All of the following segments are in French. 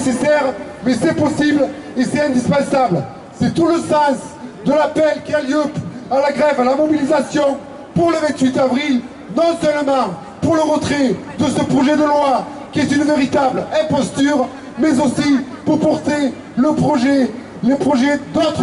nécessaire, mais c'est possible et c'est indispensable. C'est tout le sens de l'appel qui a lieu à la grève, à la mobilisation pour le 28 avril, non seulement pour le retrait de ce projet de loi qui est une véritable imposture, mais aussi pour porter d'autres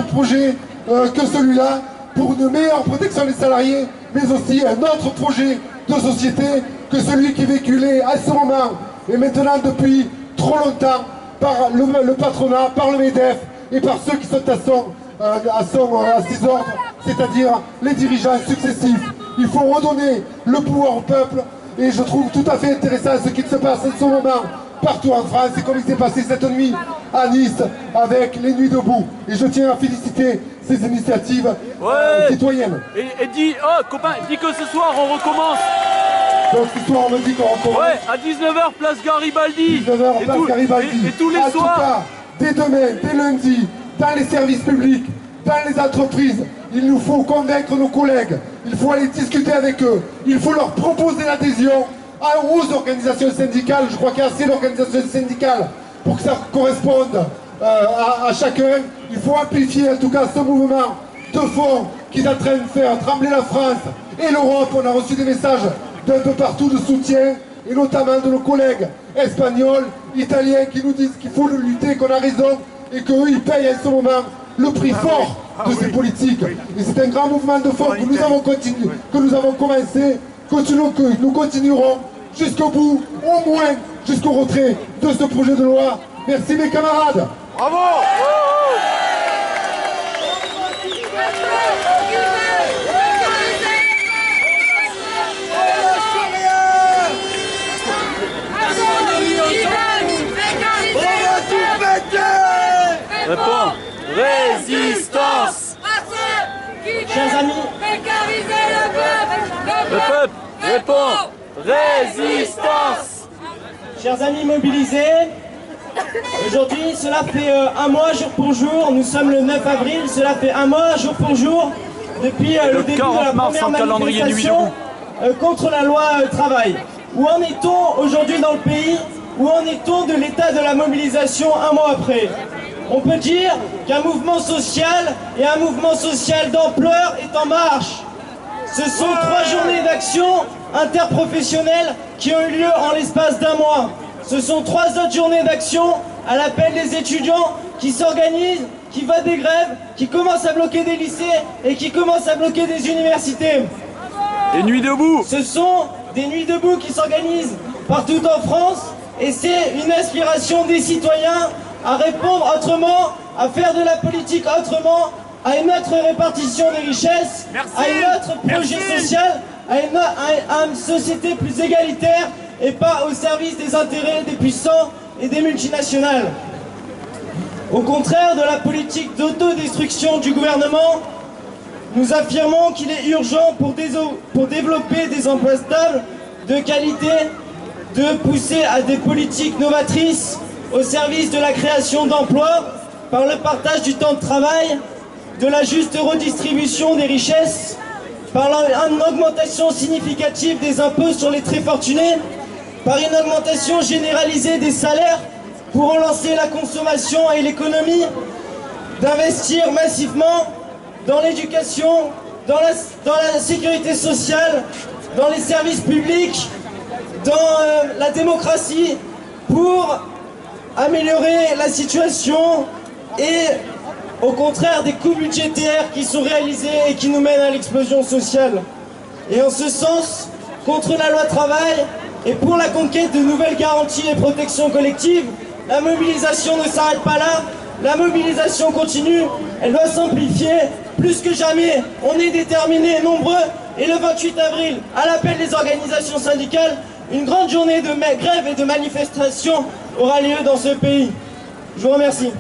projets que celui-là, pour une meilleure protection des salariés, mais aussi un autre projet de société que celui qui est véhiculé à ce moment et maintenant depuis trop longtemps par le patronat, par le MEDEF et par ceux qui sont à ses ordres, c'est-à-dire les dirigeants successifs. Il faut redonner le pouvoir au peuple et je trouve tout à fait intéressant ce qui se passe en ce moment partout en France et comme il s'est passé cette nuit à Nice avec les Nuits debout. Et je tiens à féliciter ces initiatives citoyennes. Et dis, oh copain, dis que ce soir on recommence. Donc ce soir on me dit qu'on recommence. Ouais, à 19h place Garibaldi. 19h place Garibaldi. Et tous les soirs. En tout cas, dès demain, dès lundi, dans les services publics, dans les entreprises, il nous faut convaincre nos collègues. Il faut aller discuter avec eux. Il faut leur proposer l'adhésion aux organisations syndicales. Je crois qu'il y a assez d'organisations syndicales pour que ça corresponde à chacun. Il faut amplifier en tout cas ce mouvement de fond qui est en train de faire trembler la France et l'Europe. On a reçu des messages d'un peu partout de soutien, et notamment de nos collègues espagnols, italiens, qui nous disent qu'il faut lutter, qu'on a raison, et qu'eux, ils payent en ce moment le prix fort de ces politiques. Et c'est un grand mouvement de fond que nous avons commencé, que nous continuerons jusqu'au bout, au moins jusqu'au retrait de ce projet de loi. Merci mes camarades. Bravo. Réponds. Résistance. Chers amis, Le peuple répond. Résistance. chers amis mobilisés, aujourd'hui, cela fait un mois jour pour jour, nous sommes le 9 avril, cela fait un mois jour pour jour depuis le début de la première manifestation contre la loi travail. Où en est-on aujourd'hui dans le pays? Où en est-on de l'état de la mobilisation un mois après? On peut dire qu'un mouvement social et un mouvement social d'ampleur est en marche. Ce sont 3 journées d'action interprofessionnelles qui ont eu lieu en l'espace d'un mois. Ce sont 3 autres journées d'action à l'appel des étudiants qui s'organisent, qui votent des grèves, qui commencent à bloquer des lycées et qui commencent à bloquer des universités. Les Nuits debout. Ce sont des nuits debout qui s'organisent partout en France et c'est une aspiration des citoyens à répondre autrement, à faire de la politique autrement, à une autre répartition des richesses, à un autre projet social, à une société plus égalitaire et pas au service des intérêts des puissants et des multinationales. Au contraire de la politique d'autodestruction du gouvernement, nous affirmons qu'il est urgent pour développer des emplois stables, de qualité, de pousser à des politiques novatrices au service de la création d'emplois par le partage du temps de travail, de la juste redistribution des richesses, par une augmentation significative des impôts sur les très fortunés, par une augmentation généralisée des salaires pour relancer la consommation et l'économie, d'investir massivement dans l'éducation, dans la sécurité sociale, dans les services publics, dans la démocratie, pour améliorer la situation et au contraire des coûts budgétaires qui sont réalisés et qui nous mènent à l'explosion sociale. Et en ce sens, contre la loi travail et pour la conquête de nouvelles garanties et protections collectives, la mobilisation ne s'arrête pas là, la mobilisation continue, elle doit s'amplifier plus que jamais. On est déterminés et nombreux et le 28 avril, à l'appel des organisations syndicales, une grande journée de grève et de manifestation aura lieu dans ce pays. Je vous remercie.